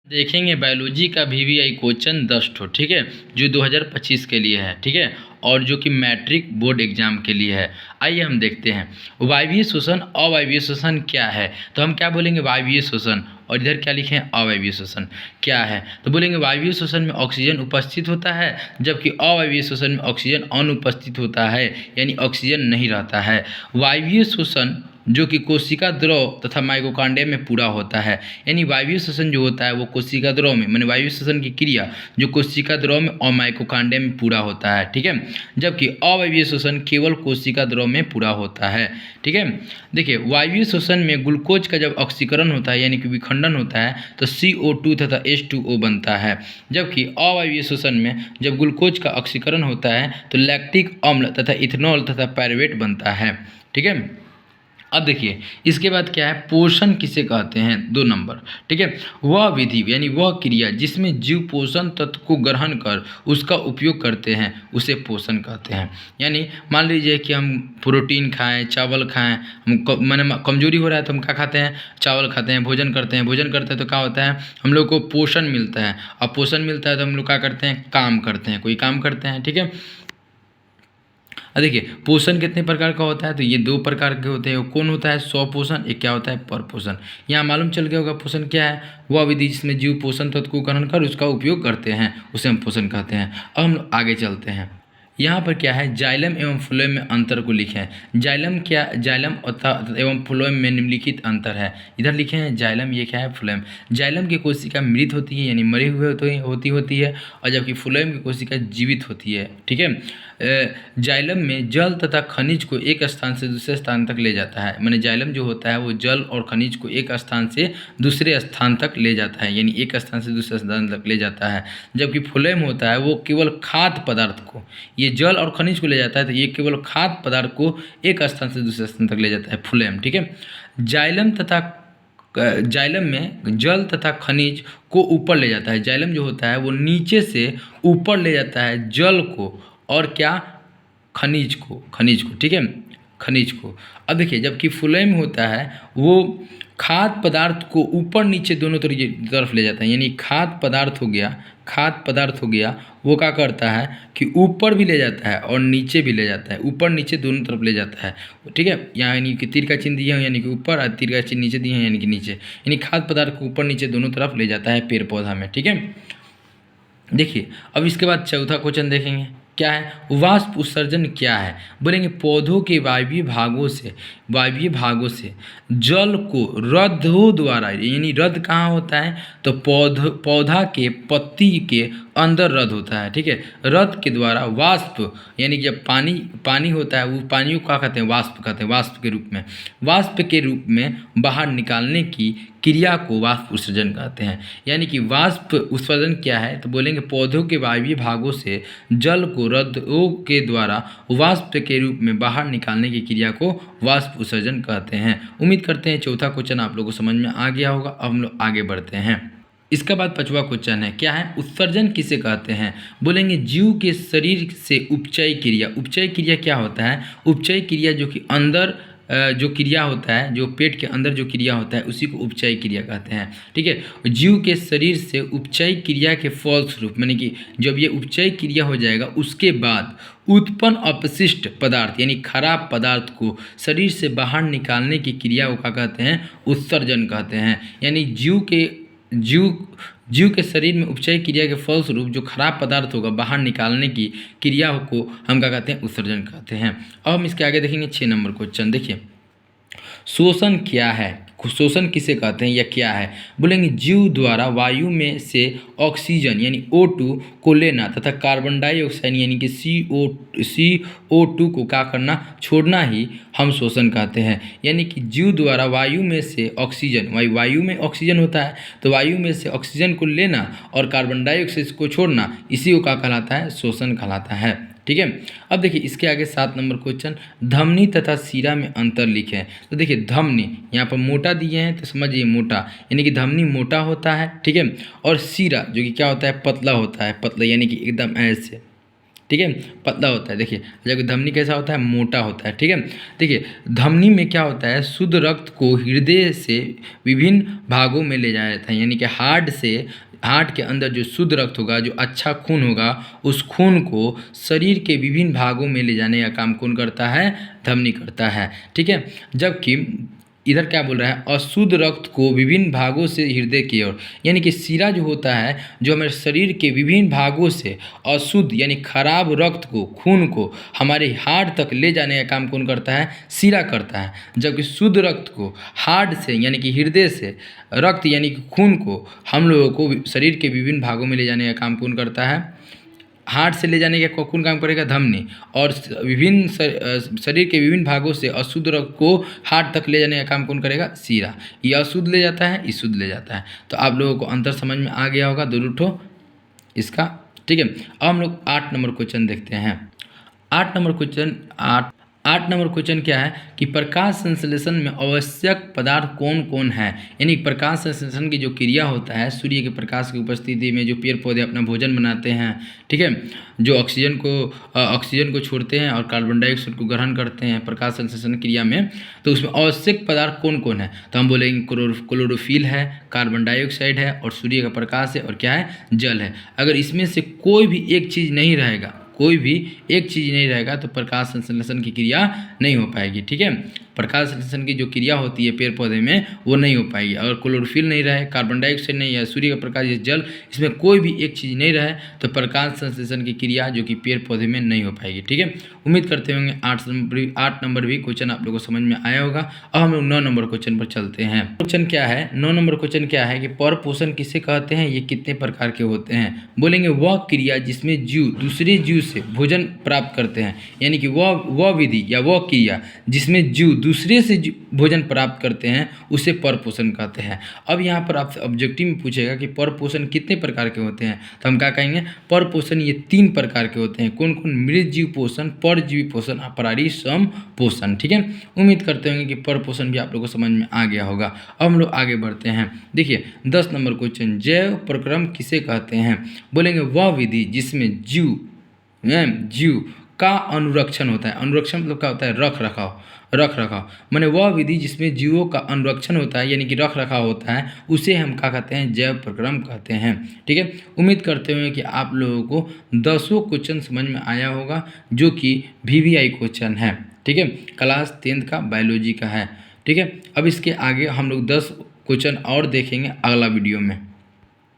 देखेंगे बायोलॉजी का VVI question 10 ठो, ठीक है, जो 2025 के लिए है, ठीक है, और जो कि मैट्रिक बोर्ड एग्जाम के लिए है। आइए हम देखते हैं वायवीय शोषण अवायवीय शोषण क्या है। तो हम क्या बोलेंगे, वायवीय शोषण, और इधर क्या लिखे हैं, अवायवीय शोषण क्या है। तो बोलेंगे वायवीय शोषण में ऑक्सीजन उपस्थित होता है, जबकि अवायवीय शोषण में ऑक्सीजन अनुपस्थित होता है, यानी ऑक्सीजन नहीं रहता है। वायवीय शोषण जो कि कोशिका द्रव तथा माइटोकॉन्ड्रिया में पूरा होता है, यानी वायवीय श्वसन जो होता है वो कोशिका द्रव में, माने वायवीय श्वसन की क्रिया जो कोशिका द्रव में और माइटोकॉन्ड्रिया में पूरा होता है, ठीक है, जबकि अवायवीय श्वसन केवल कोशिका द्रव में पूरा होता है, ठीक है। देखिए वायवीय श्वसन में ग्लूकोज का जब ऑक्सीकरण होता है यानी कि विखंडन होता है तो CO2 तथा H2O बनता है, जबकि अवायवीय श्वसन में जब ग्लूकोज का ऑक्सीकरण होता है तो लैक्टिक अम्ल तथा इथेनॉल तथा पायरुवेट बनता है, ठीक है। अब देखिए इसके बाद क्या है, पोषण किसे कहते हैं, 2 नंबर, ठीक है। वह विधि यानी वह क्रिया जिसमें जीव पोषण तत्व को ग्रहण कर उसका उपयोग करते हैं उसे पोषण कहते हैं। यानी मान लीजिए कि हम प्रोटीन खाएं, चावल खाएं, हम मैंने कमजोरी हो रहा है तो हम क्या खाते हैं, चावल खाते हैं, भोजन करते हैं तो क्या होता है, हम लोग को पोषण मिलता है, और पोषण मिलता है तो हम लोग क्या करते हैं, काम करते हैं, कोई काम करते हैं, ठीक है। देखिए पोषण कितने प्रकार का होता है, तो ये 2 प्रकार के होते हैं। कौन होता है, स्वपोषण, एक क्या होता है, परपोषण। यहाँ मालूम चल गया होगा पोषण क्या है, वह विधि जिसमें जीव पोषण तत्व को ग्रहण कर उसका उपयोग करते हैं उसे हम पोषण कहते हैं। अब हम आगे चलते हैं, यहाँ पर क्या है, जाइलम एवं फ्लोएम में अंतर को लिखे हैं। जाइलम क्या, जाइलम एवं फ्लोएम में निम्नलिखित अंतर है। इधर लिखे हैं जाइलम, ये क्या है, फ्लोएम। जाइलम की कोशिका मृत होती है यानी मरे हुए होती है, और जबकि फ्लोएम की कोशिका जीवित होती है, ठीक है। जाइलम में जल तथा खनिज को एक स्थान से दूसरे स्थान तक ले जाता है, माने जाइलम जो होता है वो जल और खनिज को एक स्थान से दूसरे स्थान तक ले जाता है, यानी एक स्थान से दूसरे स्थान तक ले जाता है, जबकि फ्लोएम होता है वो केवल खाद्य पदार्थ को, ये जल और खनिज को ले जाता है, तो ये केवल खाद्य पदार्थ को एक स्थान से दूसरे स्थान तक ले जाता है, फ्लोएम, ठीक है। जाइलम में जल तथा खनिज को ऊपर ले जाता है, जाइलम जो होता है वो नीचे से ऊपर ले जाता है जल को और क्या, खनिज को, ठीक है, खनिज को। अब देखिए जबकि फ्लोएम होता है वो खाद्य पदार्थ को ऊपर नीचे दोनों तरफ ले जाता है, यानी खाद्य पदार्थ हो गया वो क्या करता है कि ऊपर भी ले जाता है और नीचे भी ले जाता है, ऊपर नीचे दोनों तरफ ले जाता है, ठीक है। यानी कि तीर का चिन्ह दिए हैं यानी कि ऊपर, और तीर का चिन्ह नीचे दिए हैं यानी कि नीचे, यानी खाद्य पदार्थ को ऊपर नीचे दोनों तरफ ले जाता है पेड़ पौधा में, ठीक है। देखिए अब इसके बाद चौथा क्वेश्चन देखेंगे, क्या है, वाष्प उत्सर्जन क्या है। बोलेंगे पौधों के वायवीय भागों से जल को रद्धों द्वारा, यानी रद्द कहाँ होता है, तो पौधा के पत्ती के अंदर रद्द होता है, ठीक है, रद्द के द्वारा वाष्प, यानी जब पानी होता है वो पानी को क्या कहते हैं, वाष्प कहते हैं, वाष्प के रूप में बाहर निकालने की क्रिया को वाष्प उत्सर्जन कहते हैं। यानी कि वाष्प उत्सर्जन क्या है, तो बोलेंगे पौधों के वायवीय भागों से जल को रद्धों के द्वारा वाष्प के रूप में बाहर निकालने की क्रिया को वाष्प उत्सर्जन कहते हैं। उम्मीद करते हैं चौथा क्वेश्चन आप लोगों को समझ में आ गया होगा। अब हम लोग आगे बढ़ते हैं। इसके बाद 5वां क्वेश्चन है, क्या है, उत्सर्जन किसे कहते हैं। बोलेंगे जीव के शरीर से उपचय क्रिया क्या होता है, उपचय क्रिया जो कि अंदर जो क्रिया होता है, जो पेट के अंदर जो क्रिया होता है उसी को उपचय क्रिया कहते हैं, ठीक है। जीव के शरीर से उपचय क्रिया के फलस्वरूप, माने कि जब ये उपचय क्रिया हो जाएगा उसके बाद उत्पन्न अपशिष्ट पदार्थ यानी खराब पदार्थ को शरीर से बाहर निकालने की क्रिया को क्या कहते हैं, उत्सर्जन कहते हैं। यानी जीव के शरीर में उपचय क्रिया के फलस्वरूप जो खराब पदार्थ होगा बाहर निकालने की क्रिया को हम क्या कहते हैं, उत्सर्जन कहते हैं। अब हम इसके आगे देखेंगे 6 नंबर क्वेश्चन। देखिए शोषण क्या है, शोषण किसे कहते हैं या क्या है। बोलेंगे जीव द्वारा वायु में से ऑक्सीजन यानी O2 को लेना तथा कार्बन डाइऑक्साइड यानी कि CO2 को क्या करना, छोड़ना ही हम शोषण कहते हैं। यानी कि जीव द्वारा वायु में से ऑक्सीजन, वायु में ऑक्सीजन होता है तो वायु में से ऑक्सीजन को लेना और कार्बन डाइऑक्साइड को छोड़ना, इसी को क्या कहलाता है, शोषण कहलाता है, ठीक है। अब देखिए इसके आगे 7 नंबर क्वेश्चन, धमनी तथा शिरा में अंतर लिखें। तो देखिए धमनी यहाँ पर मोटा दिए हैं तो समझिए मोटा, यानी कि धमनी मोटा होता है, ठीक है, और शिरा जो कि क्या होता है, पतला होता है, पतला यानी कि एकदम ऐसे, ठीक है, पतला होता है। देखिए जबकि धमनी कैसा होता है, मोटा होता है। ठीक है, देखिए धमनी में क्या होता है, शुद्ध रक्त को हृदय से विभिन्न भागों में ले जाया जाता है, यानी कि हार्ट के अंदर जो शुद्ध रक्त होगा, जो अच्छा खून होगा, उस खून को शरीर के विभिन्न भागों में ले जाने का काम कौन करता है, धमनी करता है। ठीक है, जबकि इधर क्या बोल रहा है, अशुद्ध रक्त को विभिन्न भागों से हृदय की ओर, यानी कि शिरा जो होता है, जो हमारे शरीर के विभिन्न भागों से अशुद्ध यानी खराब रक्त को, खून को हमारे हार्ट तक ले जाने का काम कौन करता है, शिरा करता है। जबकि शुद्ध रक्त को हार्ट से यानी कि हृदय से रक्त यानी कि खून को हम लोगों को शरीर के विभिन्न भागों में ले जाने का काम कौन करता है, हार्ट से ले जाने का कौन काम करेगा, धमनी। और विभिन्न शरीर के विभिन्न भागों से अशुद्ध रक्त को हार्ट तक ले जाने का काम कौन करेगा, शिरा। ये अशुद्ध ले जाता है, ये शुद्ध ले जाता है। तो आप लोगों को अंतर समझ में आ गया होगा दोनों ठो इसका। ठीक है, अब हम लोग 8 नंबर क्वेश्चन देखते हैं। 8 नंबर क्वेश्चन क्या है कि प्रकाश संश्लेषण में आवश्यक पदार्थ कौन कौन है, यानी प्रकाश संश्लेषण की जो क्रिया होता है, सूर्य के प्रकाश की उपस्थिति में जो पेड़ पौधे अपना भोजन बनाते हैं, ठीक है, जो ऑक्सीजन को छोड़ते हैं और कार्बन डाइऑक्साइड को ग्रहण करते हैं प्रकाश संश्लेषण क्रिया में, तो उसमें आवश्यक पदार्थ कौन कौन है, तो हम बोलेंगे क्लोरोफिल है, कार्बन डाइऑक्साइड है, और सूर्य का प्रकाश है, और क्या है, जल है। अगर इसमें से कोई भी एक चीज़ नहीं रहेगा, तो प्रकाश संश्लेषण की क्रिया नहीं हो पाएगी। ठीक है, प्रकाश संश्लेषण की जो क्रिया होती है पेड़ पौधे में वो नहीं हो पाएगी। अगर क्लोरोफिल नहीं रहे, कार्बन डाइऑक्साइड नहीं है, सूर्य का प्रकाश या जल, इसमें कोई भी एक चीज़ नहीं रहे तो प्रकाश संश्लेषण की क्रिया जो कि पेड़ पौधे में नहीं हो पाएगी। ठीक है, उम्मीद करते होंगे 8 नंबर भी क्वेश्चन आप लोगों को समझ में आया होगा। अब हम लोग 9 नंबर क्वेश्चन पर चलते हैं। क्वेश्चन क्या है, 9 नंबर क्वेश्चन क्या है कि पर पोषण किसे कहते हैं, ये कितने प्रकार के होते हैं। बोलेंगे वह क्रिया जिसमें जीव दूसरे जीव से भोजन प्राप्त करते हैं, यानी कि वह विधि या वह क्रिया जिसमें जीव दूसरे से भोजन प्राप्त करते हैं उसे परपोषण कहते हैं। अब यहाँ पर आपसे ऑब्जेक्टिव में पूछेगा कि परपोषण कितने प्रकार के होते हैं, तो हम क्या कहेंगे, परपोषण ये 3 प्रकार के होते हैं। कौन कौन, मृत जीव पोषण, परजीवी पोषण, अपराधी सम पोषण। ठीक है, उम्मीद करते होंगे कि परपोषण भी आप लोगों को समझ में आ गया होगा। अब हम लोग आगे बढ़ते हैं। देखिए 10 नंबर क्वेश्चन, जैव प्रक्रम किसे कहते हैं। बोलेंगे वह विधि जिसमें जीव का अनुरक्षण होता है। अनुरक्षण मतलब क्या होता है, रख रखाव, माने वह विधि जिसमें जीवों का अनुरक्षण होता है, यानी कि रख रखाव होता है, उसे हम क्या कहते हैं, जैव प्रक्रम कहते हैं। ठीक है, उम्मीद करते हुए कि आप लोगों को 10 क्वेश्चन समझ में आया होगा, जो कि VVI क्वेश्चन है। ठीक है, क्लास 10th का बायोलॉजी का है। ठीक है, अब इसके आगे हम लोग 10 क्वेश्चन और देखेंगे अगला वीडियो में।